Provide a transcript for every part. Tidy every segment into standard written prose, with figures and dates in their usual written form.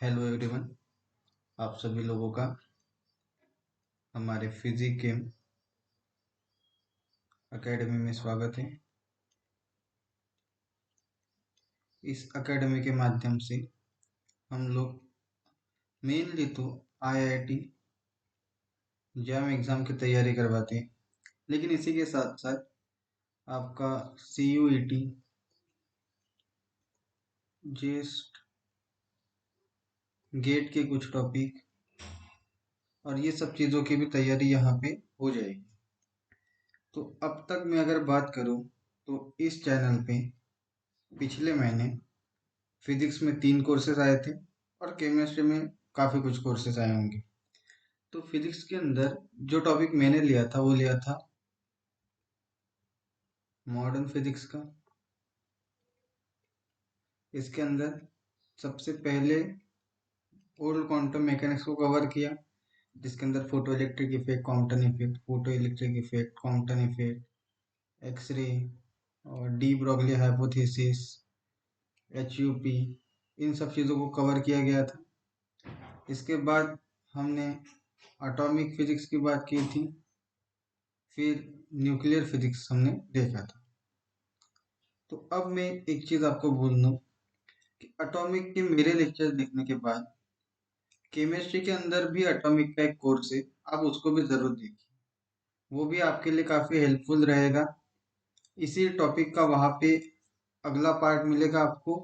Hello everyone. आप सभी लोगों का हमारे फिजिक गेम एकेडमी में स्वागत है। इस एकेडमी के माध्यम से हम लोग मेनली तो आईआईटी जैम एग्ज़ाम की तैयारी करवाते हैं, लेकिन इसी के साथ साथ आपका सीयूईटी, जेस्ट, गेट के कुछ टॉपिक और ये सब चीज़ों की भी तैयारी यहाँ पे हो जाएगी। तो अब तक मैं अगर बात करूँ तो इस चैनल पे पिछले महीने फिजिक्स में 3 कोर्सेज आए थे और केमिस्ट्री में काफ़ी कुछ कोर्सेज आए होंगे। तो फिजिक्स के अंदर जो टॉपिक मैंने लिया था वो लिया था मॉडर्न फिजिक्स का। इसके अंदर सबसे पहले ओल्ड क्वांटम मैकेनिक्स को कवर किया, जिसके अंदर photo electric effect, quantum effect, photo electric effect, quantum effect, X ray और डी ब्रॉगली हाइपोथेसिस, एचयूपी, इन सब चीज़ों को कवर किया गया था। इसके बाद हमने एटॉमिक फिजिक्स की बात की थी, फिर न्यूक्लियर फिजिक्स हमने देखा था। तो अब मैं एक चीज़ आपको बोल दूँ कि एटॉमिक के मेरे लेक्चर देखने के बाद केमिस्ट्री के अंदर भी एटॉमिक का एक कोर्स है, आप उसको भी ज़रूर देखिए। वो भी आपके लिए काफ़ी हेल्पफुल रहेगा। इसी टॉपिक का वहाँ पे अगला पार्ट मिलेगा आपको,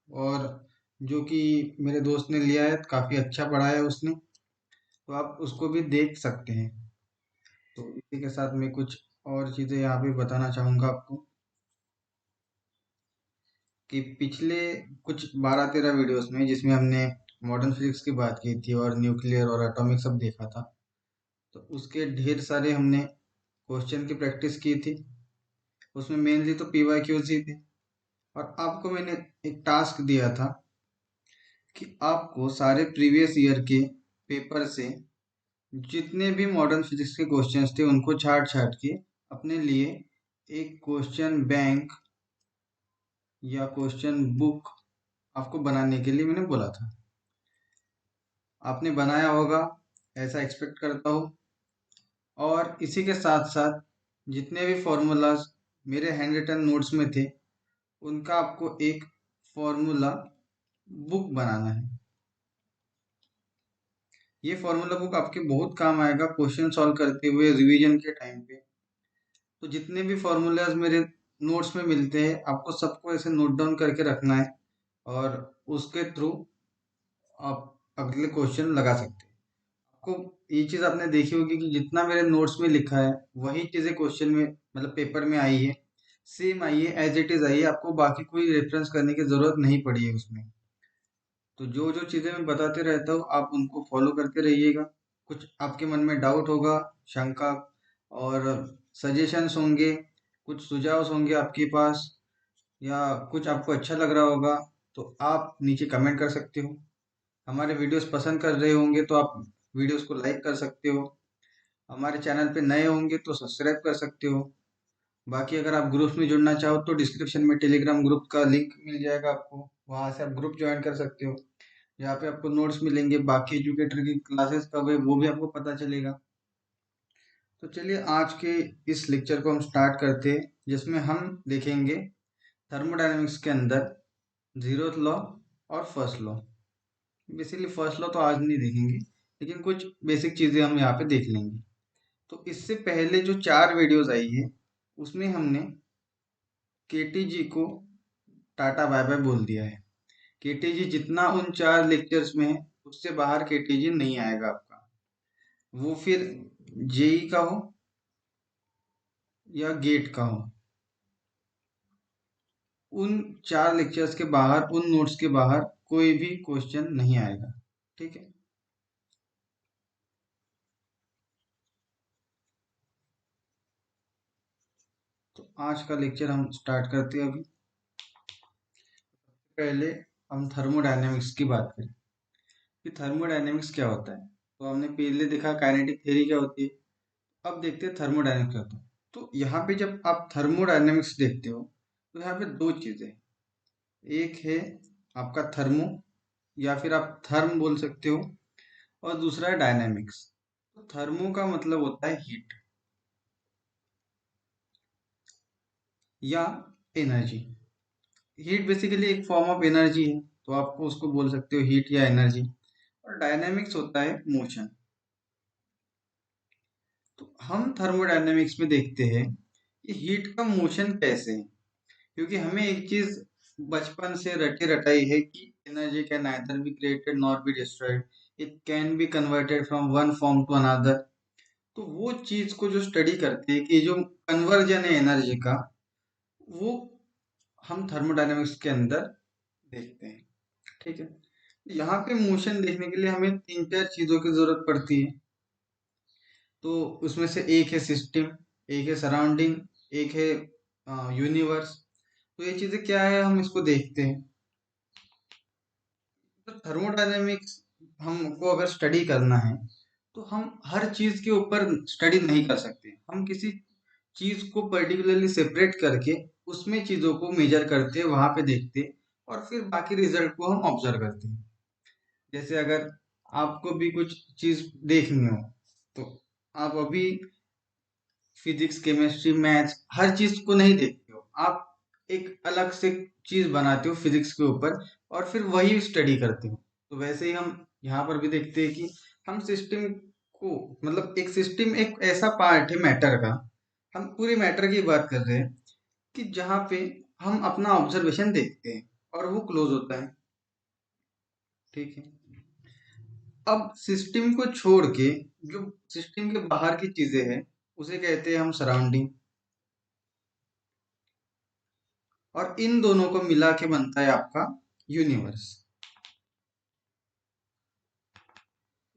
और जो कि मेरे दोस्त ने लिया है, काफ़ी अच्छा पढ़ाया है उसने, तो आप उसको भी देख सकते हैं। तो इसी के साथ मैं कुछ और चीज़ें यहाँ पे बताना चाहूँगा आपको कि पिछले कुछ 12-13 वीडियोस में जिसमें हमने मॉडर्न फिजिक्स की बात की थी और न्यूक्लियर और एटॉमिक सब देखा था, तो उसके ढेर सारे हमने क्वेश्चन की प्रैक्टिस की थी। उसमें मेनली तो पीवाईक्यूज ही थे, और आपको मैंने एक टास्क दिया था कि आपको सारे प्रीवियस ईयर के पेपर से जितने भी मॉडर्न फिजिक्स के क्वेश्चंस थे उनको छाट छाट के अपने लिए एक क्वेश्चन बैंक या क्वेश्चन बुक आपको बनाने के लिए मैंने बोला था। आपने बनाया होगा, ऐसा एक्सपेक्ट करता हूँ। और इसी के साथ साथ जितने भी फॉर्मूलाज मेरे हैंड रिटन नोट्स में थे, उनका आपको एक फॉर्मूला बुक बनाना है। ये फॉर्मूला बुक आपके बहुत काम आएगा क्वेश्चन सॉल्व करते हुए रिवीजन के टाइम पे। तो जितने भी फॉर्मूलाज मेरे नोट्स में मिलते हैं, आपको सबको ऐसे नोट डाउन करके रखना है, और उसके थ्रू आप अगले क्वेश्चन लगा सकते हैं। आपको ये चीज़ आपने देखी होगी कि जितना मेरे नोट्स में लिखा है वही चीज़ें क्वेश्चन में, मतलब पेपर में आई है, सेम आई है, एज इट इज़ आई है। आपको बाकी कोई रेफरेंस करने की ज़रूरत नहीं पड़ी है उसमें। तो जो जो चीज़ें मैं बताते रहता हूँ आप उनको फॉलो करते रहिएगा। कुछ आपके मन में डाउट होगा, शंका और सजेशंस होंगे, कुछ सुझाव होंगे आपके पास, या कुछ आपको अच्छा लग रहा होगा, तो आप नीचे कमेंट कर सकते हो। हमारे वीडियोस पसंद कर रहे होंगे तो आप वीडियोस को लाइक कर सकते हो। हमारे चैनल पे नए होंगे तो सब्सक्राइब कर सकते हो। बाकी अगर आप ग्रुप्स में जुड़ना चाहो तो डिस्क्रिप्शन में टेलीग्राम ग्रुप का लिंक मिल जाएगा आपको, वहाँ से आप ग्रुप ज्वाइन कर सकते हो। यहाँ पे आपको नोट्स मिलेंगे, बाकी एजुकेटर की क्लासेस कब है वो भी आपको पता चलेगा। तो चलिए आज के इस लेक्चर को हम स्टार्ट करते हैं, जिसमें हम देखेंगे थर्मोडायनेमिक्स के अंदर जीरोथ लॉ और first law. Basically first law तो आज नहीं देखेंगे, लेकिन कुछ बेसिक चीज़ें हम यहाँ पे देख लेंगे। तो इससे पहले जो 4 वीडियोस आई है उसमें हमने केटीजी को टाटा बाय बाय बोल दिया है। केटीजी जितना उन 4 लेक्चर्स में है उससे बाहर केटीजी नहीं आएगा आपका। वो फिर जेई का हो या गेट का हो, उन 4 लेक्चर्स के बाहर, उन नोट्स के बाहर कोई भी क्वेश्चन नहीं आएगा। ठीक है। तो आज का लेक्चर हम स्टार्ट करते हैं अभी। पहले हम थर्मोडायनेमिक्स की बात करें कि थर्मोडायनेमिक्स क्या होता है। तो हमने पहले देखा काइनेटिक थ्योरी क्या होती है, अब देखते हैं थर्मोडायनेमिक्स क्या होता है। तो यहाँ पे जब आप थर्मोडायनेमिक्स देखते हो तो यहाँ पे दो चीज़ें हैं। एक है आपका थर्मो, या फिर आप थर्म बोल सकते हो, और दूसरा है डायनेमिक्स। तो थर्मो का मतलब होता है हीट या एनर्जी। हीट बेसिकली एक फॉर्म ऑफ एनर्जी है, तो आपको उसको बोल सकते हो हीट या एनर्जी। और डायनेमिक्स होता है मोशन। तो हम थर्मोडायनेमिक्स में देखते हैं कि हीट का मोशन कैसे है, क्योंकि हमें एक चीज बचपन से रटी रटाई है कि energy can neither be created nor be destroyed, it can be converted from one form to another. तो वो चीज को जो स्टडी करते हैं कि जो कन्वर्जन है एनर्जी का, वो हम थर्मोडायनेमिक्स के अंदर देखते हैं। ठीक है। यहाँ पे मोशन देखने के लिए हमें तीन चार चीजों की जरूरत पड़ती है। तो उसमें से एक है सिस्टम, एक है सराउंडिंग, एक है यूनिवर्स। तो ये चीजें क्या है, हम इसको देखते हैं। तो थर्मोडायनेमिक्स हमको अगर स्टडी करना है, तो हम हर चीज के ऊपर स्टडी नहीं कर सकते। हम किसी चीज को पर्टिकुलरली सेपरेट करके उसमें चीजों को मेजर करते, वहां पे देखते, और फिर बाकी रिजल्ट को हम ऑब्जर्व करते हैं। जैसे अगर आपको भी कुछ चीज देखनी हो, तो आप अभी फिजिक्स, केमिस्ट्री, मैथ्स हर चीज को नहीं देखते हो, आप एक अलग से चीज बनाते हो फिजिक्स के ऊपर, और फिर वही स्टडी करते हो। तो वैसे ही हम यहाँ पर भी देखते हैं कि हम सिस्टम को, मतलब एक सिस्टम एक ऐसा पार्ट है मैटर का, हम पूरे मैटर की बात कर रहे हैं, कि जहाँ पे हम अपना ऑब्जर्वेशन देखते हैं और वो क्लोज होता है। ठीक है। अब सिस्टम को छोड़ के जो सिस्टम के बाहर की चीजें हैं, उसे कहते हैं हम सराउंडिंग। और इन दोनों को मिला के बनता है आपका यूनिवर्स।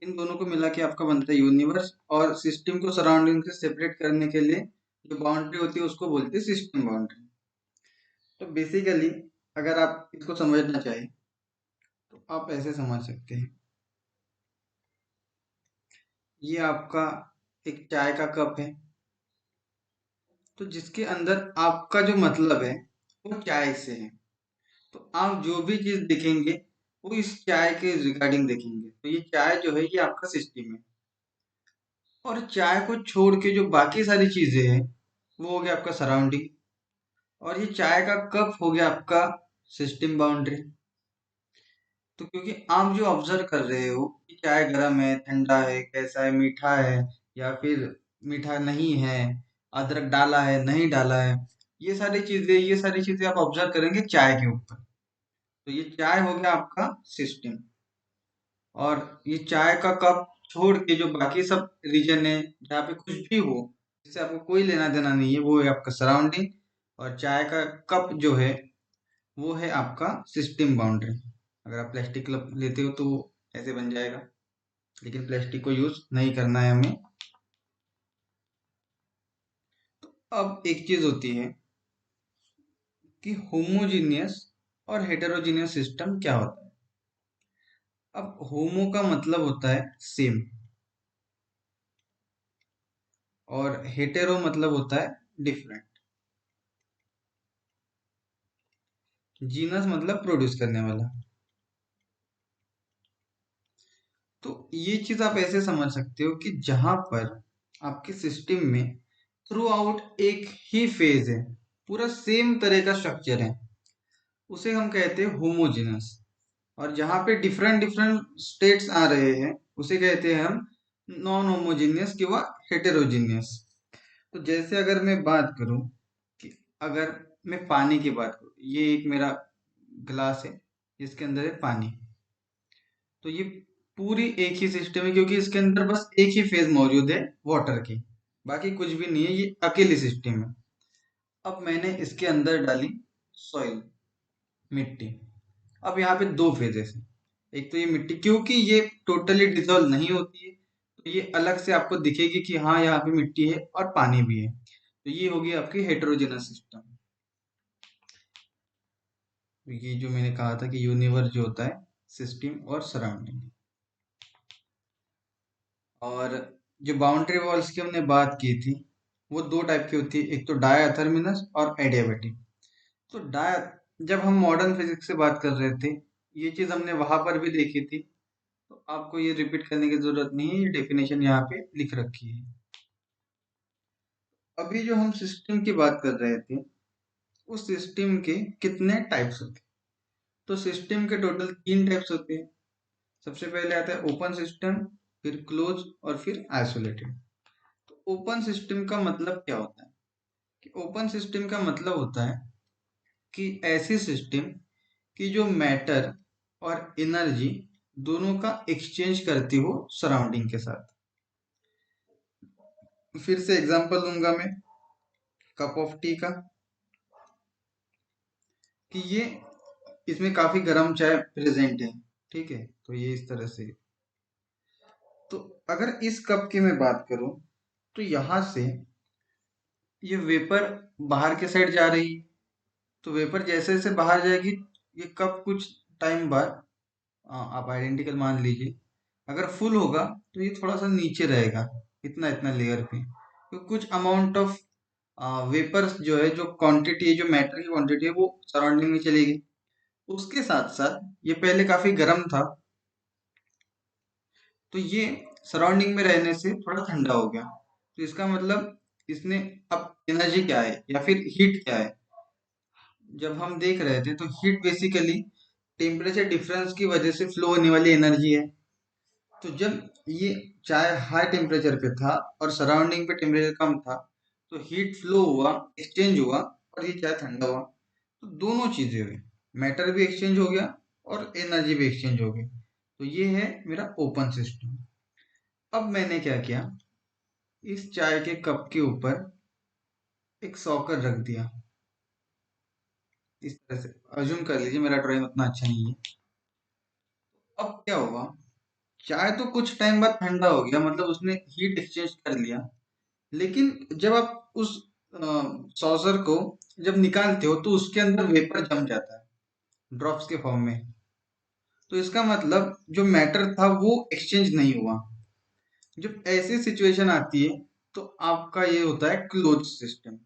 इन दोनों को मिला के आपका बनता है यूनिवर्स, और सिस्टम को सराउंडिंग से सेपरेट करने के लिए जो बाउंड्री होती है उसको बोलते हैं सिस्टम बाउंड्री। तो बेसिकली अगर आप इसको समझना चाहें, तो आप ऐसे समझ सकते हैं। ये आपका एक चाय का कप है, तो जिसके अंदर आपका जो मतलब है वो चाय से है। तो आप जो भी चीज देखेंगे वो इस चाय के रिगार्डिंग देखेंगे। तो ये चाय जो है ये आपका सिस्टम है। और चाय को छोड़ के जो बाकी सारी चीजें हैं, वो हो गया आपका सराउंडिंग। और ये चाय का कप हो गया आपका सिस्टम बाउंड्री। तो क्योंकि आप जो ऑब्जर्व कर रहे हो कि चाय गर्म है, ठंडा है, कैसा है, मीठा है या फिर मीठा नहीं है, अदरक डाला है नहीं डाला है, ये सारी चीजें आप ऑब्जर्व करेंगे चाय के ऊपर। तो ये चाय हो गया आपका सिस्टम। और ये चाय का कप छोड़ के जो बाकी सब रीजन है, जहाँ पे कुछ भी हो जिससे आपको कोई लेना देना नहीं है, वो है आपका सराउंडिंग। और चाय का कप जो है वो है आपका सिस्टम बाउंड्री। अगर आप प्लास्टिक कप लेते हो तो वो ऐसे बन जाएगा, लेकिन प्लास्टिक को यूज नहीं करना है हमें। अब एक चीज होती है कि होमोजीनियस और हेटेरोजीनियस सिस्टम क्या होता है। अब होमो का मतलब होता है सेम, और हेटेरो मतलब होता है डिफरेंट। जीनस मतलब प्रोड्यूस करने वाला। तो ये चीज आप ऐसे समझ सकते हो कि जहां पर आपके सिस्टम में थ्रू आउट एक ही फेज है, पूरा सेम तरह का स्ट्रक्चर है, उसे हम कहते हैं होमोजेनस। और जहां पे डिफरेंट डिफरेंट स्टेट्स आ रहे हैं, उसे कहते हैं हम नॉन होमोजीनियस कि हेटेरोजीनियस। तो जैसे अगर मैं बात करूं कि अगर मैं पानी की बात करूं, ये एक मेरा ग्लास है जिसके अंदर है पानी। तो ये पूरी एक ही सिस्टम है, क्योंकि इसके अंदर बस एक ही फेज मौजूद है वाटर की, बाकी कुछ भी नहीं है, ये अकेली सिस्टम है। अब मैंने इसके अंदर डाली सॉइल, मिट्टी। अब यहाँ पे दो फेजेस हैं। एक तो ये मिट्टी, क्योंकि ये टोटली डिसॉल्व नहीं होती है, तो ये अलग से आपको दिखेगी कि हाँ यहाँ पे मिट्टी है और पानी भी है। तो ये होगी आपकी हेटेरोजेनस सिस्टम। ये जो मैंने कहा था कि यूनिवर्स जो होता है सिस्टम और सराउंडिंग। और जो बाउंड्री वॉल्स की हमने बात की थी, वो दो टाइप की होती है, एक तो डायाथर्मिनस और एडियाबेटिक। तो डाया जब हम मॉडर्न फिजिक्स से बात कर रहे थे, ये चीज हमने वहां पर भी देखी थी, तो आपको ये रिपीट करने की जरूरत नहीं है, ये डेफिनेशन यहाँ पे लिख रखी है। अभी जो हम सिस्टम की बात कर रहे थे, उस सिस्टम के कितने टाइप्स होते हैं? तो सिस्टम के टोटल 3 टाइप्स होते हैं। सबसे पहले आता है ओपन सिस्टम, फिर क्लोज और फिर आइसोलेटेड। तो ओपन सिस्टम का मतलब क्या होता है? कि ओपन सिस्टम का मतलब होता है कि ऐसी सिस्टम की जो मैटर और एनर्जी दोनों का एक्सचेंज करती हो सराउंडिंग के साथ। फिर से एग्जांपल दूंगा मैं कप ऑफ टी का, कि ये इसमें काफी गर्म चाय प्रेजेंट है, ठीक है, तो ये इस तरह से। तो अगर इस कप की मैं बात करूं, तो यहां से ये वेपर बाहर के साइड जा रही है। तो वेपर जैसे जैसे बाहर जाएगी, ये कप कुछ टाइम बाद, आप आइडेंटिकल मान लीजिए, अगर फुल होगा तो ये थोड़ा सा नीचे रहेगा, इतना इतना लेयर पे, तो कुछ अमाउंट ऑफ वेपर्स जो है, जो क्वांटिटी है, जो मैटर की क्वांटिटी है, वो सराउंडिंग में चलेगी। उसके साथ साथ ये पहले काफी गर्म था, तो ये सराउंडिंग में रहने से थोड़ा ठंडा हो गया। तो इसका मतलब इसने, अब एनर्जी क्या है या फिर हीट क्या है, जब हम देख रहे थे, तो हीट बेसिकली टेम्परेचर डिफरेंस की वजह से फ्लो होने वाली एनर्जी है। तो जब ये चाय हाई टेम्परेचर पे था और सराउंडिंग पे टेम्परेचर कम था, तो हीट फ्लो हुआ, एक्सचेंज हुआ, और ये चाय ठंडा हुआ। तो दोनों चीजें हुई, मैटर भी एक्सचेंज हो गया और एनर्जी भी एक्सचेंज हो गई। तो ये है मेरा ओपन सिस्टम। अब मैंने क्या किया, इस चाय के कप के ऊपर एक सॉकर रख दिया, इस तरह से। अज्यूम कर लीजिए, मेरा ड्राइंग उतना अच्छा नहीं है। अब क्या हुआ, चाय तो कुछ टाइम बाद ठंडा हो गया, मतलब उसने हीट एक्सचेंज कर लिया। लेकिन जब आप उस सॉसर को जब निकालते हो, तो उसके अंदर वेपर जम जाता है ड्रॉप्स के फॉर्म में। तो इसका मतलब जो मैटर था वो एक्सचेंज नहीं हुआ। जब ऐसी सिचुएशन आती है, तो आपका ये होता है क्लोज सिस्टम।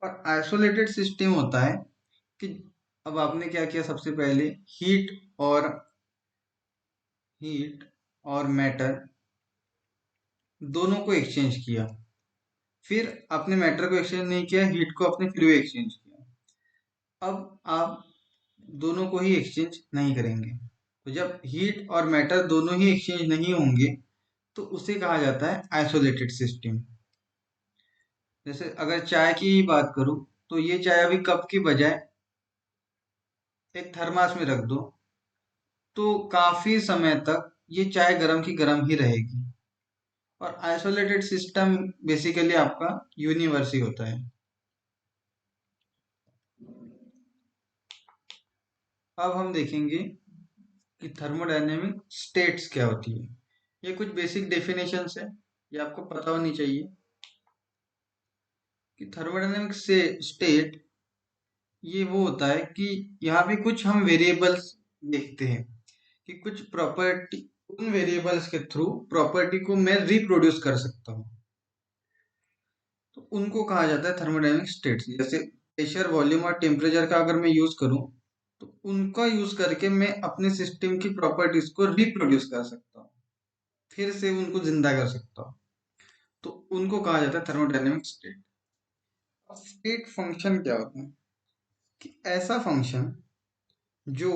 और आइसोलेटेड सिस्टम होता है कि अब आपने क्या किया, सबसे पहले हीट और हीट और मैटर दोनों को एक्सचेंज किया। फिर आपने मैटर को एक्सचेंज नहीं किया, हीट को आपने फिर भी एक्सचेंज किया। अब आप दोनों को ही एक्सचेंज नहीं करेंगे। तो जब हीट और मैटर दोनों ही एक्सचेंज नहीं होंगे, तो उसे कहा जाता है आइसोलेटेड सिस्टम। जैसे अगर चाय की ही बात करूं, तो ये चाय अभी कप की बजाय एक थर्मास में रख दो, तो काफी समय तक ये चाय गर्म की गर्म ही रहेगी। और आइसोलेटेड सिस्टम बेसिकली आपका यूनिवर्स ही होता है। अब हम देखेंगे कि थर्मोडायनेमिक स्टेट्स क्या होती है। ये कुछ बेसिक डेफिनेशंस है, ये आपको पता होनी चाहिए। कि थर्मोडायनेमिक से स्टेट ये वो होता है कि यहाँ पे कुछ हम वेरिएबल्स देखते हैं, कि कुछ प्रॉपर्टी, उन वेरिएबल्स के थ्रू प्रॉपर्टी को मैं रिप्रोड्यूस कर सकता हूँ। तो उनको कहा जाता है थर्मोडायनेमिक स्टेट्स। जैसे प्रेशर, वॉल्यूम और टेम्परेचर का अगर मैं यूज करूँ, तो उनका यूज करके मैं अपने सिस्टम की प्रॉपर्टीज को रिप्रोड्यूस कर सकता हूँ, फिर से उनको जिंदा कर सकता हूँ। तो उनको कहा जाता है थर्मोडायनेमिक स्टेट। अब स्टेट फंक्शन क्या होता है? कि ऐसा फंक्शन जो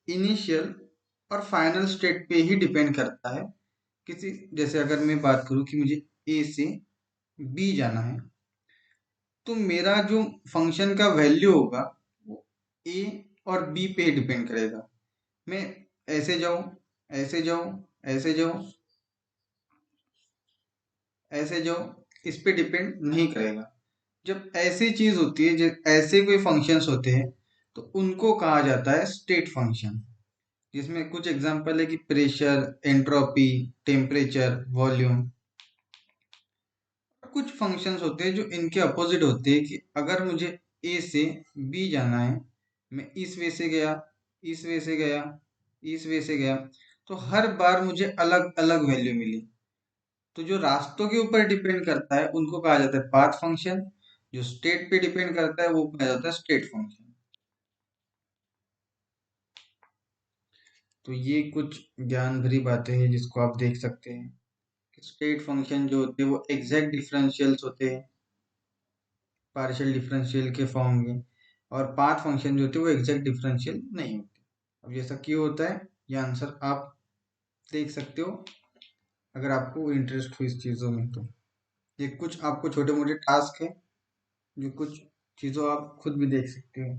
इनिशियल और फाइनल स्टेट पे ही डिपेंड करता है। किसी, जैसे अगर मैं बात करूं कि मुझे ए से बी जाना है, तो मेरा जो फंक्शन का वैल्यू होगा, वो ए और बी पे डिपेंड करेगा। मैं ऐसे जाऊं, ऐसे जाऊं, ऐसे जाऊं, ऐसे जाऊं, इस पे डिपेंड नहीं करेगा। जब ऐसी चीज होती है, जब ऐसे कोई फंक्शंस होते हैं, तो उनको कहा जाता है स्टेट फंक्शन। जिसमें कुछ एग्जांपल है कि प्रेशर, एंट्रोपी, टेम्परेचर, वॉल्यूम। कुछ फंक्शंस होते हैं जो इनके अपोजिट होते हैं, कि अगर मुझे ए से बी जाना है, मैं इस वे से गया, इस वे से गया, इस वे से गया, तो हर बार मुझे अलग अलग वैल्यू मिली। तो जो रास्तों के ऊपर डिपेंड करता है उनको कहा जाता है पाथ फंक्शन। जो स्टेट पे डिपेंड करता है वो कहा जाता है स्टेट फंक्शन। तो ये कुछ ज्ञान भरी बातें हैं जिसको आप देख सकते हैं कि स्टेट फंक्शन जो होते हैं वो एग्जैक्ट डिफरेंशियल्स होते हैं, पार्शियल डिफरेंशियल के फॉर्म में, और पाथ फंक्शन जो होते हैं वो एग्जैक्ट डिफरेंशियल नहीं होते। अब ऐसा क्यों होता है, ये आंसर आप देख सकते हो अगर आपको इंटरेस्ट हो इस चीज़ों में। तो ये कुछ आपको छोटे मोटे टास्क है जो कुछ चीज़ों आप खुद भी देख सकते हो।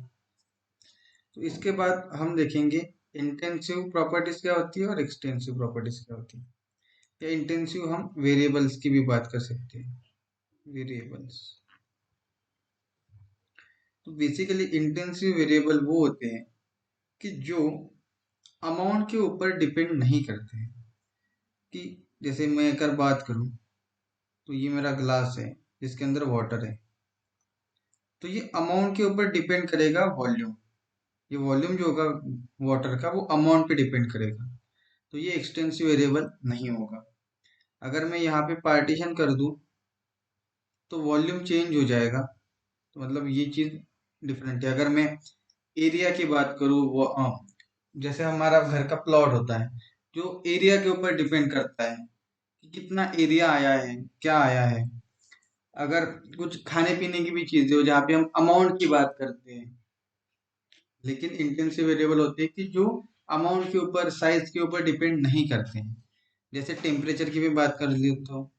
तो इसके बाद हम देखेंगे इंटेंसिव प्रॉपर्टीज क्या होती है और एक्सटेंसिव प्रॉपर्टीज क्या होती है। या इंटेंसिव हम वेरिएबल्स की भी बात कर सकते हैं, वेरिएबल्स। तो बेसिकली इंटेंसिव वेरिएबल वो होते हैं कि जो अमाउंट के ऊपर डिपेंड नहीं करते हैं। कि जैसे मैं अगर बात करूं तो ये मेरा ग्लास है जिसके अंदर वाटर है, तो ये अमाउंट के ऊपर डिपेंड करेगा वॉल्यूम। ये वॉल्यूम जो होगा वाटर का वो अमाउंट पे डिपेंड करेगा, तो ये एक्सटेंसिव वेरिएबल नहीं होगा। अगर मैं यहाँ पे पार्टीशन कर दूं तो वॉल्यूम चेंज हो जाएगा, तो मतलब ये चीज डिफरेंट है। अगर मैं एरिया की बात करूँ, वो जैसे हमारा घर का प्लॉट होता है जो एरिया के ऊपर डिपेंड करता है कि कितना एरिया आया है, क्या आया है। अगर कुछ खाने पीने की भी चीजें हो जहाँ पे हम अमाउंट की बात करते हैं, लेकिन इंटेंसिव वेरिएबल होते हैं कि जो अमाउंट के ऊपर, साइज के ऊपर डिपेंड नहीं करते हैं। जैसे टेम्परेचर की भी बात कर ली, तो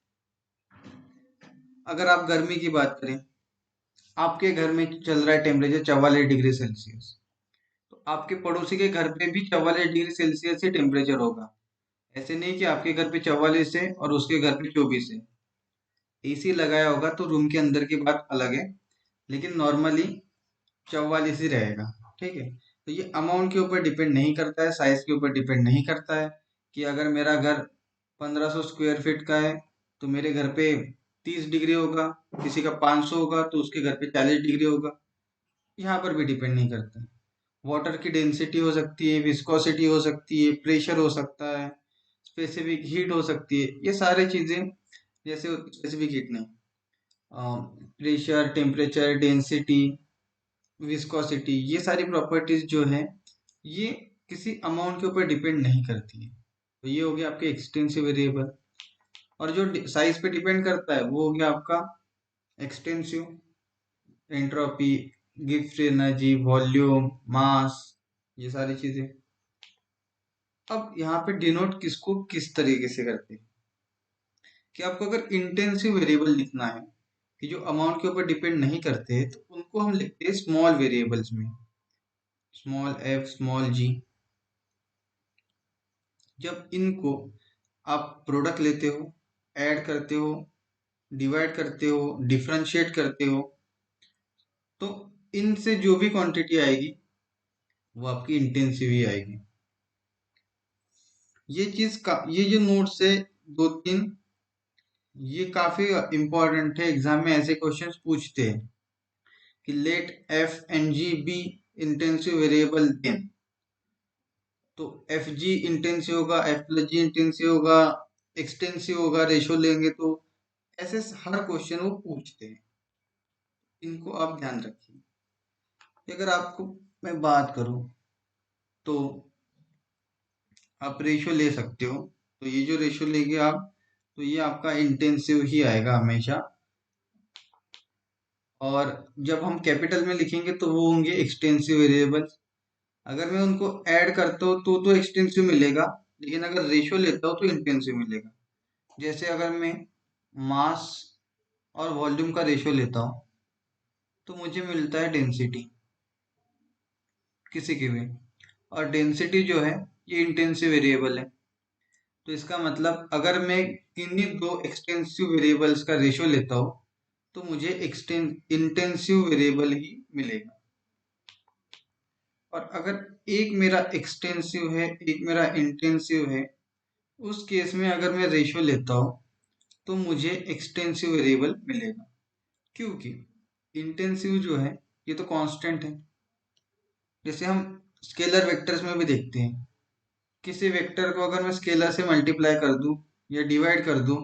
अगर आप गर्मी की बात करें, आपके घर में चल रहा है टेम्परेचर 44 डिग्री सेल्सियस, तो आपके पड़ोसी के घर पे भी 44 डिग्री सेल्सियस ही टेम्परेचर होगा। ऐसे नहीं कि आपके घर पे 44 है और उसके घर पे 24 है। एसी लगाया होगा तो रूम के अंदर की बात अलग है, लेकिन नॉर्मली 44 ही रहेगा। ठीक है, तो ये अमाउंट के ऊपर डिपेंड नहीं करता है, साइज के ऊपर डिपेंड नहीं करता है कि अगर मेरा घर 1500 स्क्वायर फीट का है तो मेरे घर पे 30 डिग्री होगा, किसी का 500 होगा तो उसके घर पे 40 डिग्री होगा। यहाँ पर भी डिपेंड नहीं करता है। वाटर की डेंसिटी हो सकती है, विस्कोसिटी हो सकती है, प्रेशर हो सकता है, स्पेसिफिक हीट हो सकती है, ये सारी चीजें। जैसे स्पेसिफिक हीट नहीं, प्रेशर, टेम्परेचर, डेंसिटी, विस्कोसिटी, ये सारी प्रॉपर्टीज जो है ये किसी अमाउंट के ऊपर डिपेंड नहीं करती है। तो ये हो गया आपके एक्सटेंसिव वेरिएबल। और जो साइज पे डिपेंड करता है वो हो गया आपका extensive. Entropy, Gibbs energy, volume, mass, ये सारी चीजें। अब यहाँ पे डिनोट किसको किस तरीके से करते हैं कि आपको अगर इंटेंसिव वेरिएबल लिखना है कि जो अमाउंट के ऊपर डिपेंड नहीं करते, तो उनको हम लिखते हैं स्मॉल वेरिएबल्स में, स्मॉल एफ, स्मॉल जी। जब इनको आप प्रोडक्ट लेते हो, ऐड करते हो, डिवाइड करते हो, डिफरेंशिएट करते हो, तो इनसे जो भी क्वांटिटी आएगी वो आपकी इंटेंसिव ही आएगी। ये चीज का, ये जो नोट्स है दो तीन, ये काफी इंपॉर्टेंट है। एग्जाम में ऐसे क्वेश्चंस पूछते हैं कि let F and G be intensive variable then, तो एफ जी इंटेंसिव होगा, एफ प्लस जी इंटेंसिव होगा, एक्सटेंसिव होगा, रेशो लेंगे तो ऐसे हर क्वेश्चन वो पूछते हैं। इनको आप ध्यान रखिए। अगर आपको मैं बात करूं तो आप रेशो ले सकते हो, तो ये जो रेशो लेंगे आप, तो ये आपका इंटेंसिव ही आएगा हमेशा। और जब हम कैपिटल में लिखेंगे तो वो होंगे एक्सटेंसिव वेरिएबल। अगर मैं उनको ऐड करता हूँ तो एक्सटेंसिव मिलेगा, लेकिन अगर रेशो लेता हूँ तो इंटेंसिव मिलेगा। जैसे अगर मैं मास और वॉल्यूम का रेशो लेता हूँ तो मुझे मिलता है डेंसिटी, किसी की भी। और डेंसिटी जो है ये इंटेंसिव वेरिएबल है। तो इसका मतलब अगर मैं किन्हीं दो एक्सटेंसिव वेरिएबल्स का रेशो लेता हूँ तो मुझे इंटेंसिव वेरिएबल ही मिलेगा। और अगर एक मेरा एक्सटेंसिव है, एक मेरा इंटेंसिव है, उस केस में अगर मैं रेशो लेता हूँ तो मुझे एक्सटेंसिव वेरिएबल मिलेगा, क्योंकि इंटेंसिव जो है ये तो कांस्टेंट है। जैसे हम स्केलर वेक्टर्स में भी देखते हैं, किसी वेक्टर को अगर मैं स्केलर से मल्टीप्लाई कर दूं या डिवाइड कर दूं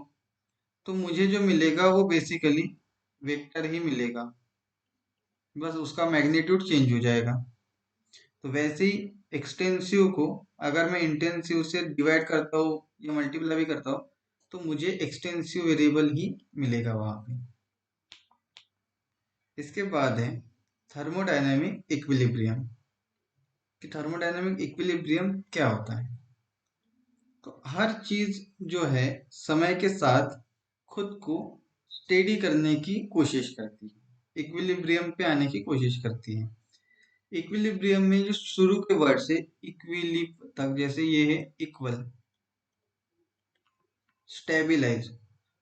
तो मुझे जो मिलेगा वो बेसिकली वेक्टर ही मिलेगा, बस उसका मैग्नीट्यूड चेंज हो जाएगा। तो वैसे ही एक्सटेंसिव को अगर मैं इंटेंसिव से डिवाइड करता हूँ या मल्टीप्लाई भी करता हूँ तो मुझे एक्सटेंसिव वेरिएबल ही मिलेगा वहां पे। इसके बाद है थर्मोडायनेमिक इक्विलिब्रियम। कि थर्मोडायनेमिक इक्विलिब्रियम क्या होता है? तो हर चीज जो है समय के साथ खुद को स्टेडी करने की कोशिश करती है, इक्विलिब्रियम पे आने की कोशिश करती है। इक्विलिब्रियम में जो शुरू के वर्ड से इक्विलिब तक, जैसे ये है इक्वल, स्टेबिलाईज,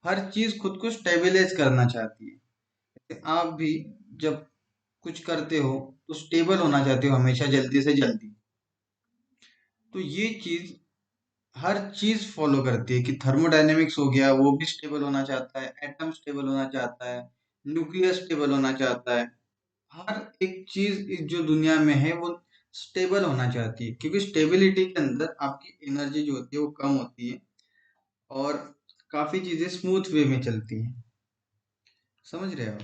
हर चीज खुद को स्टेबिलाईज करना चाहती है। आप भी जब कुछ करते हो तो स्टेबल होना चाहते हो हमेशा, जल्दी से जल्दी। तो ये चीज हर चीज फॉलो करती है कि थर्मोडायनेमिक्स हो गया, वो भी स्टेबल होना चाहता है, एटम स्टेबल होना चाहता है, न्यूक्लियस स्टेबल होना चाहता है। हर एक चीज इस जो दुनिया में है वो स्टेबल होना चाहती है, क्योंकि स्टेबिलिटी के अंदर आपकी एनर्जी जो होती है वो कम होती है और काफी चीजें स्मूथ वे में चलती हैं। समझ रहे हो?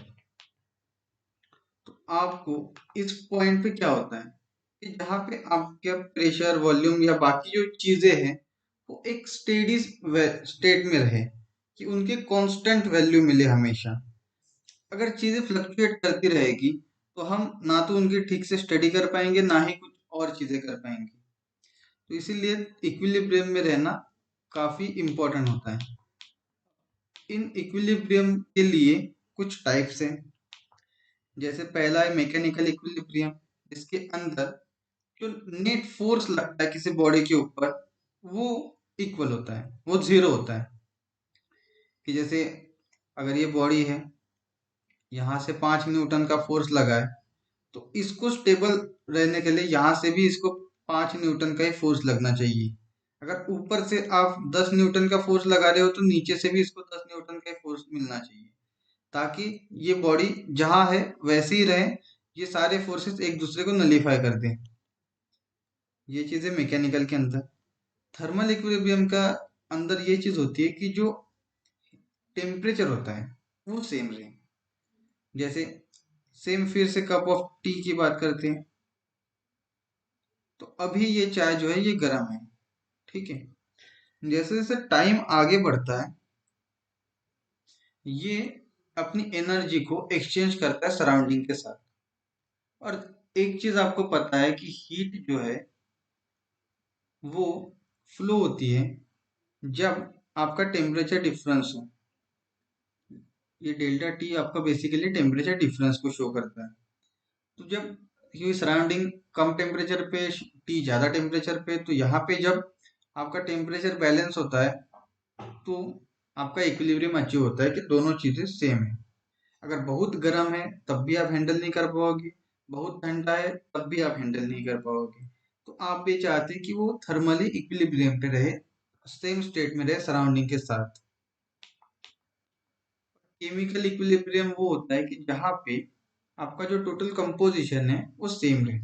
तो आपको इस पॉइंट पे क्या होता है कि जहाँ पे आपका प्रेशर, वॉल्यूम या बाकी जो चीजें हैं वो एक स्टेडी स्टेट में रहे, कि उनके कांस्टेंट वैल्यू मिले हमेशा। अगर चीजें फ्लक्चुएट करती रहेगी तो हम ना तो उनकी ठीक से स्टडी कर पाएंगे, ना ही कुछ और चीजें कर पाएंगे। तो इसीलिए इक्विलिब्रियम में रहना काफी इम्पोर्टेंट होता है। इन इक्विलिब्रियम के लिए कुछ टाइप्स हैं। जैसे पहला है मैकेनिकल इक्विलिब्रियम, जिसके अंदर जो नेट फोर्स लगता है किसी बॉडी के ऊपर वो इक्वल होता है, वो जीरो होता है। कि जैसे अगर ये बॉडी है, यहाँ से 5 न्यूटन का फोर्स लगा है, तो इसको स्टेबल रहने के लिए यहाँ से भी इसको 5 न्यूटन का ही फोर्स लगना चाहिए। अगर ऊपर से आप 10 न्यूटन का फोर्स लगा रहे हो तो नीचे से भी इसको 10 न्यूटन का ही फोर्स मिलना चाहिए, ताकि ये बॉडी जहाँ है वैसे ही रहे, ये सारे फोर्सेस एक दूसरे को नलीफाई कर दें। ये चीजें मैकेनिकल के अंदर। थर्मल इक्विलिब्रियम का अंदर ये चीज होती है कि जो टेम्परेचर होता है वो सेम रहे। जैसे सेम, फिर से कप ऑफ टी की बात करते हैं, तो अभी ये चाय जो है ये गर्म है, ठीक है। जैसे जैसे टाइम आगे बढ़ता है ये अपनी एनर्जी को एक्सचेंज करता है सराउंडिंग के साथ। और एक चीज आपको पता है कि हीट जो है वो फ्लो होती है जब आपका टेम्परेचर डिफरेंस हो। ये डेल्टा टी आपका बेसिकली टेम्परेचर डिफरेंस को शो करता है। तो जब ये सराउंडिंग कम टेम्परेचर पे, टी ज्यादा टेम्परेचर पे, तो यहाँ पे जब आपका टेम्परेचर बैलेंस होता है तो आपका इक्विलिब्रियम अचीव होता है कि दोनों चीजें सेम है। अगर बहुत गर्म है तब भी आप हैंडल नहीं कर पाओगे, बहुत ठंडा है तब भी आप हैंडल नहीं कर पाओगे। तो आप भी चाहते हैं कि वो थर्मली इक्विलिब्रियम पे रहे, सेम स्टेट में रहे सराउंडिंग के साथ। केमिकल इक्विलिब्रियम वो होता है कि जहाँ पे आपका जो टोटल कंपोजिशन है वो सेम रहे।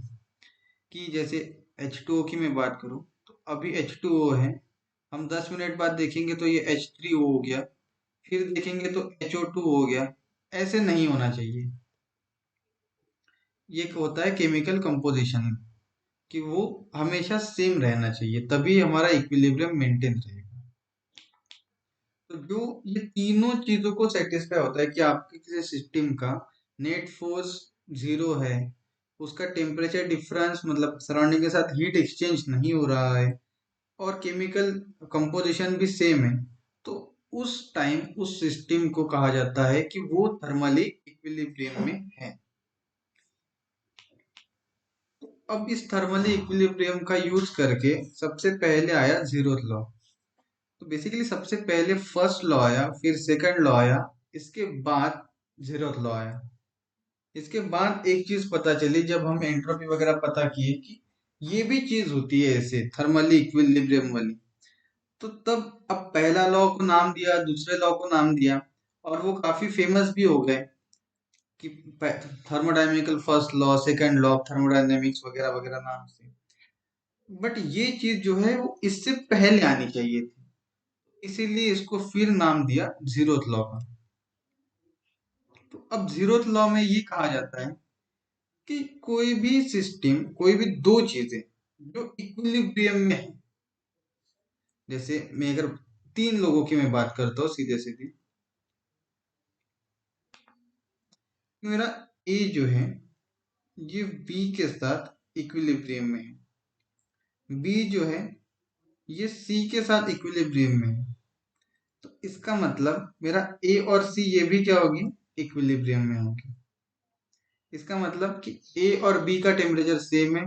कि जैसे H2O की मैं बात करूँ तो अभी H2O है, हम 10 मिनट बाद देखेंगे तो ये H3O हो गया, फिर देखेंगे तो HO2 हो गया। ऐसे नहीं होना चाहिए। ये होता है केमिकल कंपोजिशन, कि वो हमेशा सेम रहना चाहिए, तभी हमारा इक्विलिब्रियम मेंटेन रहेगा। तो जो ये तीनों चीजों को सेटिस्फाई होता है कि आपके किसी सिस्टम का नेट फोर्स जीरो है, उसका टेम्परेचर डिफरेंस मतलब सराउंडिंग के साथ हीट एक्सचेंज नहीं हो रहा है, और केमिकल कंपोजिशन भी सेम है, तो उस टाइम उस सिस्टम को कहा जाता है कि वो थर्मली इक्विलिब्रियम में है। अब इस थर्मली इक्विलिब्रियम का यूज करके सबसे पहले आया जीरोथ लॉ। तो बेसिकली सबसे पहले फर्स्ट लॉ आया, फिर सेकंड लॉ आया, इसके बाद जीरोथ लॉ आया। इसके बाद एक चीज पता चली जब हम एंट्रोपी वगैरह पता किए कि ये भी चीज होती है ऐसे थर्मली इक्विलिब्रियम वाली। तो तब अब पहला लॉ को नाम दिया, दूसरे लॉ को नाम दिया, और वो काफी फेमस भी हो गए कि thermodynamical first law, second law of thermodynamics वगैरह वगैरह नाम से। बट ये चीज जो है वो इससे पहले आनी चाहिए थी, इसीलिए इसको फिर नाम दिया जीरोथ लॉ का। तो अब जीरोथ लॉ में ये कहा जाता है कि कोई भी सिस्टम, कोई भी दो चीजें जो इक्विलिब्रियम में है। जैसे मैं अगर तीन लोगों की मैं बात करता हूँ सीधे सीधे, मेरा ए जो है ये बी के साथ इक्विलिब्रियम में है, बी जो है ये सी के साथ इक्विलिब्रियम में है। तो इसका मतलब मेरा ए और सी ये भी क्या होगी, इक्विलिब्रियम में होगी। इसका मतलब कि ए और बी का टेम्परेचर सेम है,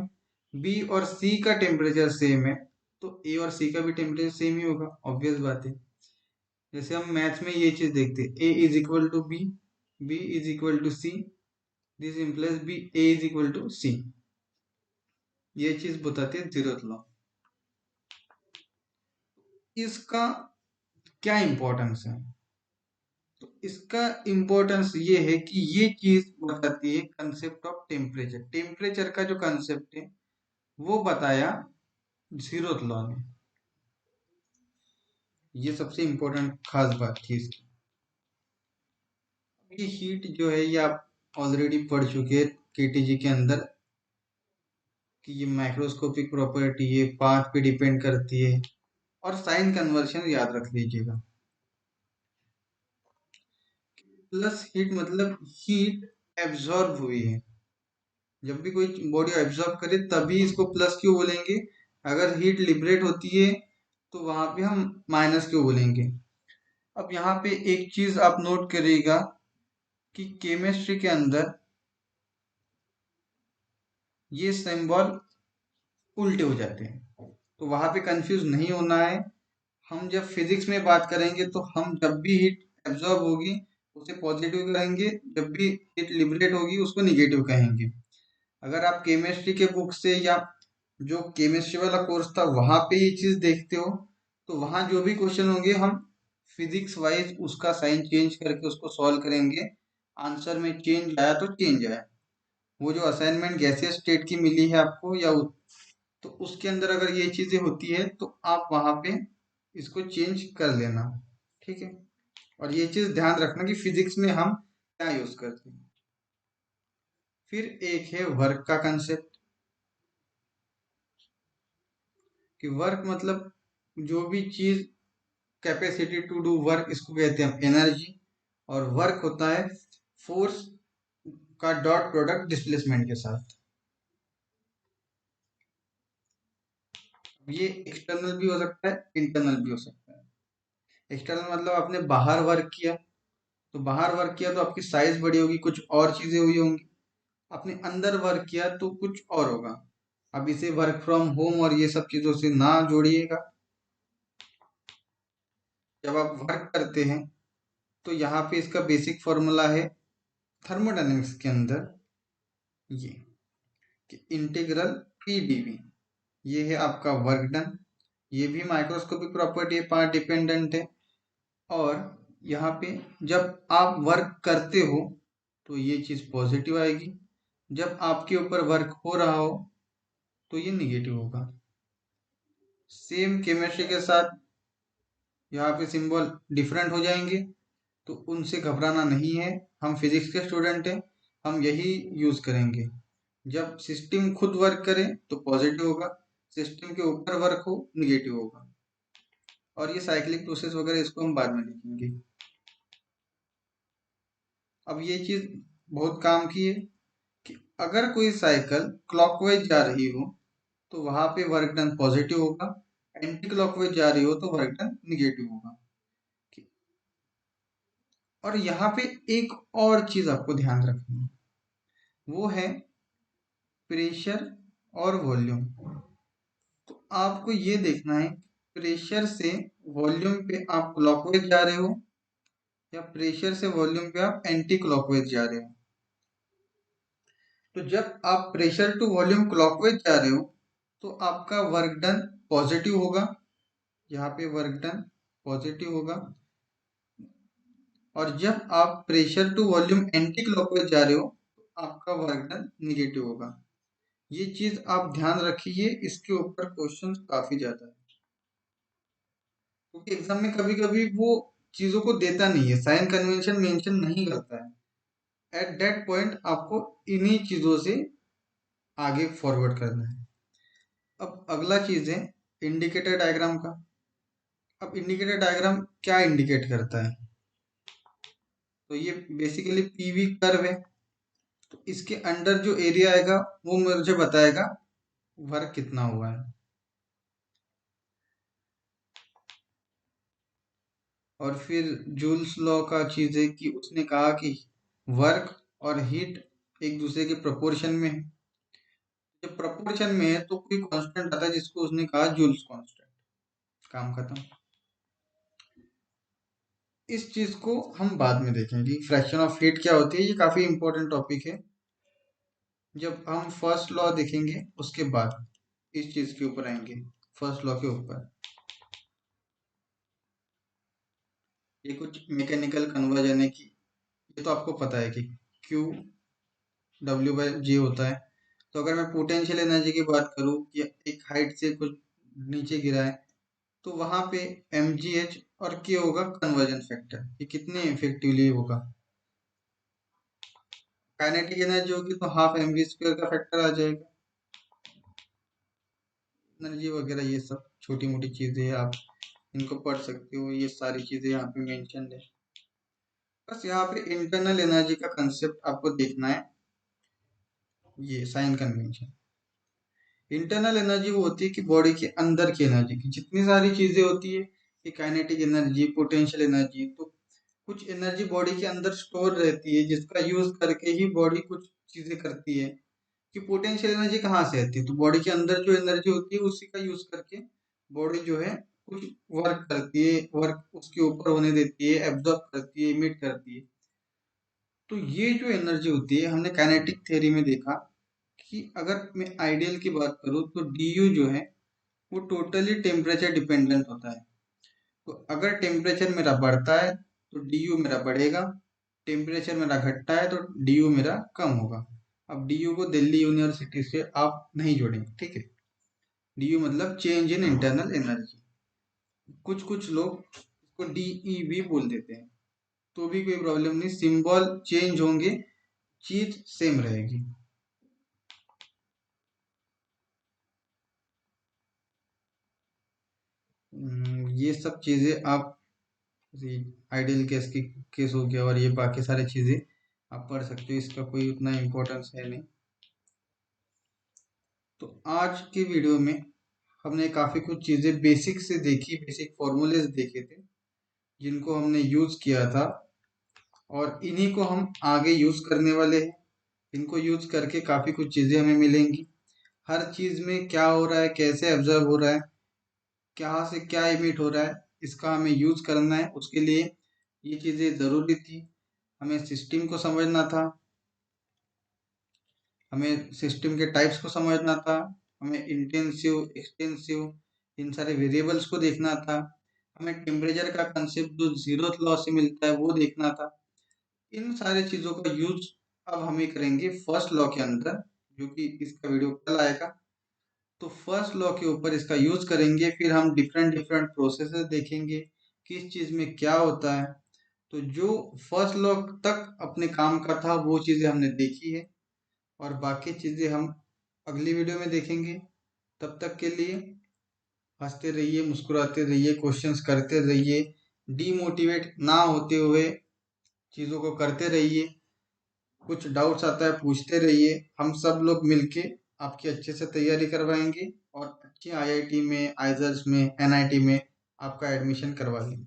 बी और सी का टेम्परेचर सेम है, तो ए और सी का भी टेम्परेचर सेम ही होगा, ऑब्वियस बात है। जैसे हम मैथ्स में ये चीज देखते हैं, A is equal to B, B is equal to C, this implies B A is equal to C. ये चीज बताती है जीरोथ लॉ। इसका क्या इंपॉर्टेंस है? तो इसका इंपॉर्टेंस ये है कि ये चीज बताती है कंसेप्ट ऑफ टेम्परेचर। टेम्परेचर का जो कंसेप्ट है वो बताया जीरोथ लॉ ने। ये सबसे इंपॉर्टेंट खास बात थी इसकी। ये हीट जो है ये आप ऑलरेडी पढ़ चुके हैं केटीजी के अंदर, कि ये माइक्रोस्कोपिक प्रॉपर्टी है, पाथ पे डिपेंड करती है, और साइन कन्वर्शन याद रख लीजिएगा। प्लस हीट मतलब हीट एब्जॉर्ब हुई है। जब भी कोई बॉडी एब्जॉर्ब करे तभी इसको प्लस क्यों बोलेंगे, अगर हीट लिबरेट होती है तो वहां पे हम माइनस क्यों बोलेंगे। अब यहाँ पे एक चीज आप नोट करिएगा कि केमिस्ट्री के अंदर ये सिंबल उल्टे हो जाते हैं, तो वहां पे कंफ्यूज नहीं होना है। हम जब फिजिक्स में बात करेंगे तो हम जब भी हीट एब्जॉर्ब होगी उसे पॉजिटिव कहेंगे, जब भी हीट लिबरेट होगी उसको निगेटिव कहेंगे। अगर आप केमिस्ट्री के बुक से या जो केमिस्ट्री वाला कोर्स था वहां पे ये चीज देखते हो, तो वहां जो भी क्वेश्चन होंगे हम फिजिक्स वाइज उसका साइन चेंज करके उसको सॉल्व करेंगे। आंसर में चेंज आया तो चेंज आया। वो जो असाइनमेंट गैसियस स्टेट की मिली है आपको या तो उसके अंदर अगर ये चीजें होती है तो आप वहां पे इसको चेंज कर लेना, ठीक है। और ये चीज ध्यान रखना कि फिजिक्स में हम क्या यूज करते हैं। फिर एक है वर्क का कंसेप्ट, कि वर्क मतलब जो भी चीज कैपेसिटी टू डू वर्क, इसको कहते हैं एनर्जी। और वर्क होता है फोर्स का डॉट प्रोडक्ट डिस्प्लेसमेंट के साथ। ये एक्सटर्नल भी हो सकता है, इंटरनल भी हो सकता है। एक्सटर्नल मतलब आपने बाहर वर्क किया, तो बाहर वर्क किया तो आपकी साइज बड़ी होगी, कुछ और चीजें हुई होंगी। आपने अंदर वर्क किया तो कुछ और होगा। अब इसे वर्क फ्रॉम होम और ये सब चीजों से ना जोड़िएगा। जब आप वर्क करते हैं तो यहाँ पे इसका बेसिक फॉर्मूला है थर्मोडायनेमिक्स के अंदर, ये कि इंटीग्रल पी डीवी, ये है आपका वर्क डन। ये भी माइक्रोस्कोपिक प्रॉपर्टी है, पार्ट डिपेंडेंट है। और यहाँ पे जब आप वर्क करते हो तो ये चीज पॉजिटिव आएगी, जब आपके ऊपर वर्क हो रहा हो तो ये निगेटिव होगा। सेम केमिस्ट्री के साथ यहाँ पे सिंबल डिफरेंट हो जाएंगे, तो उनसे घबराना नहीं है। हम फिजिक्स के स्टूडेंट हैं, हम यही यूज करेंगे। जब सिस्टम खुद वर्क करे तो पॉजिटिव होगा, सिस्टम के ऊपर वर्क हो निगेटिव होगा। और ये साइक्लिक प्रोसेस वगैरह इसको हम बाद में लिखेंगे। अब ये चीज बहुत काम की है कि अगर कोई साइकिल क्लॉकवाइज जा रही हो तो वहां पे वर्क डन पॉजिटिव होगा, एंटी क्लॉकवाइज जा रही हो तो वर्क डन निगेटिव होगा। और यहाँ पे एक और चीज आपको ध्यान रखनी है, वो है प्रेशर और वॉल्यूम। तो आपको ये देखना है प्रेशर से वॉल्यूम पे आप क्लॉकवाइज जा रहे हो या प्रेशर से वॉल्यूम पे आप एंटी क्लॉकवाइज जा रहे हो। तो जब आप प्रेशर टू वॉल्यूम क्लॉकवाइज जा रहे हो तो आपका वर्क डन पॉजिटिव होगा, यहाँ पे वर्क डन पॉजिटिव होगा। और जब आप pressure to volume anti clockwise जा रहे हो तो आपका वर्क डन निगेटिव होगा। ये चीज आप ध्यान रखिए, इसके ऊपर क्वेश्चंस काफी ज्यादा है, क्योंकि एग्जाम में कभी कभी वो चीजों को देता नहीं है, साइन कन्वेंशन मेंशन नहीं करता है। एट दैट पॉइंट आपको इन्हीं चीजों से आगे फॉरवर्ड करना है। अब अगला चीज है इंडिकेटर डायग्राम का। अब इंडिकेटर डायग्राम क्या इंडिकेट करता है? तो ये बेसिकली पीवी कर्व है। तो इसके अंडर जो एरिया आएगा वो मुझे बताएगा वर्क कितना हुआ है। और फिर जूल्स लॉ का चीज है कि उसने कहा कि वर्क और हीट एक दूसरे के प्रोपोर्शन में है। जब प्रोपोर्शन में है तो कोई कांस्टेंट आता है जिसको उसने कहा जूल्स कांस्टेंट। काम खत्म। इस चीज को हम बाद में देखेंगे। फ्रैक्शन ऑफ हीट क्या होती है, ये काफी इंपॉर्टेंट टॉपिक है। जब हम फर्स्ट लॉ देखेंगे उसके बाद इस चीज के ऊपर आएंगे, फर्स्ट लॉ के ऊपर। ये कुछ मैकेनिकल कन्वर्जन है कि ये तो आपको पता है कि क्यू डब्ल्यू बाई जी होता है। तो अगर मैं पोटेंशियल एनर्जी की बात करूँ कि एक हाइट से कुछ नीचे गिरा है तो वहां पे एम जी एच और के होगा कन्वर्जन फैक्टर, ये कितने इफेक्टिवली होगा। काइनेटिक एनर्जी होगी तो हाफ एम वी स्क्वायर का फैक्टर आ जाएगा। एनर्जी वगैरह ये सब छोटी मोटी चीजें हैं, आप इनको पढ़ सकते हो। ये सारी चीजें यहाँ पे मेंशन है। बस यहाँ पे इंटरनल एनर्जी का कंसेप्ट आपको देखना है। ये साइन कन्वेंशन। इंटरनल एनर्जी वो होती है कि बॉडी के अंदर की एनर्जी की जितनी सारी चीजें होती है कि काइनेटिक एनर्जी, पोटेंशियल एनर्जी, तो कुछ एनर्जी बॉडी के अंदर स्टोर रहती है जिसका यूज करके ही बॉडी कुछ चीजें करती है। कि पोटेंशियल एनर्जी कहाँ से आती है? तो बॉडी के अंदर जो एनर्जी होती है उसी का यूज करके बॉडी जो है कुछ वर्क करती है, वर्क उसके ऊपर होने देती है, एब्जॉर्ब करती है, इमिट करती है। तो ये जो एनर्जी होती है हमने काइनेटिक थ्योरी में देखा कि अगर मैं आइडियल की बात करूँ तो डी यू जो है वो टोटली टेम्परेचर डिपेंडेंट होता है। तो अगर टेम्परेचर मेरा बढ़ता है तो डी यू मेरा बढ़ेगा, टेम्परेचर मेरा घटता है तो डी यू मेरा कम होगा। अब डी यू को दिल्ली यूनिवर्सिटी से आप नहीं जोड़ेंगे, ठीक है। डी यू मतलब चेंज इन इंटरनल एनर्जी। कुछ कुछ लोग इसको डीई भी बोल देते हैं, तो भी कोई प्रॉब्लम नहीं, सिंबल चेंज होंगे, चीज सेम रहेगी। ये सब चीजें आप आइडियल केस की केस हो गया और ये बाकी सारी चीजें आप पढ़ सकते हो, इसका कोई उतना इम्पोर्टेंस है नहीं। तो आज की वीडियो में हमने काफी कुछ चीजें बेसिक से देखी, बेसिक फॉर्मूलेज देखे थे जिनको हमने यूज किया था और इन्हीं को हम आगे यूज करने वाले हैं। इनको यूज करके काफी कुछ चीजें हमें मिलेंगी। हर चीज में क्या हो रहा है, कैसे ऑब्जर्व हो रहा है, क्या से क्या इमिट हो रहा है, इसका हमें यूज करना है। उसके लिए ये चीजें जरूरी थी। हमें सिस्टम को समझना था, हमें सिस्टम के टाइप्स को समझना था, हमें इंटेंसिव, एक्सटेंसिव, इन सारे वेरिएबल्स को देखना था, हमें टेम्परेचर का कंसेप्ट जो जीरोथ लॉ से मिलता है वो देखना था। इन सारी चीजों का यूज अब हमें करेंगे फर्स्ट लॉ के अंदर, जो कि इसका वीडियो कल आएगा। तो फर्स्ट लॉ के ऊपर इसका यूज करेंगे, फिर हम डिफरेंट डिफरेंट प्रोसेसेस देखेंगे किस चीज में क्या होता है। तो जो फर्स्ट लॉ तक अपने काम का था वो चीजें हमने देखी है और बाकी चीजें हम अगली वीडियो में देखेंगे। तब तक के लिए हंसते रहिए, मुस्कुराते रहिए, क्वेश्चंस करते रहिए, डीमोटिवेट ना होते हुए चीजों को करते रहिए। कुछ डाउट्स आता है पूछते रहिए, हम सब लोग मिलके आपकी अच्छे से तैयारी करवाएंगे और अच्छे आईआईटी में, आइजर्स में, एनआईटी में आपका एडमिशन करवा देंगे।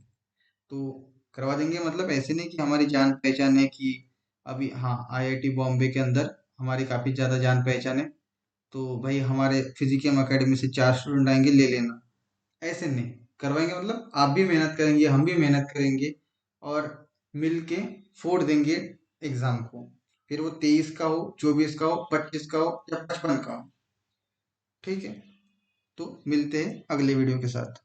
तो करवा देंगे मतलब ऐसे नहीं कि हमारी जान पहचान है कि अभी, हाँ, आईआईटी बॉम्बे के अंदर हमारी काफ़ी ज़्यादा जान पहचान है तो भाई हमारे फिजिकियम एकेडमी से 4 स्टूडेंट आएंगे ले लेना, ऐसे नहीं करवाएंगे। मतलब आप भी मेहनत करेंगे, हम भी मेहनत करेंगे और मिलके फोड़ देंगे एग्जाम को। फिर वो 23 का हो, 24 का हो, 25 का हो या 55 का हो, ठीक है। तो मिलते हैं अगले वीडियो के साथ।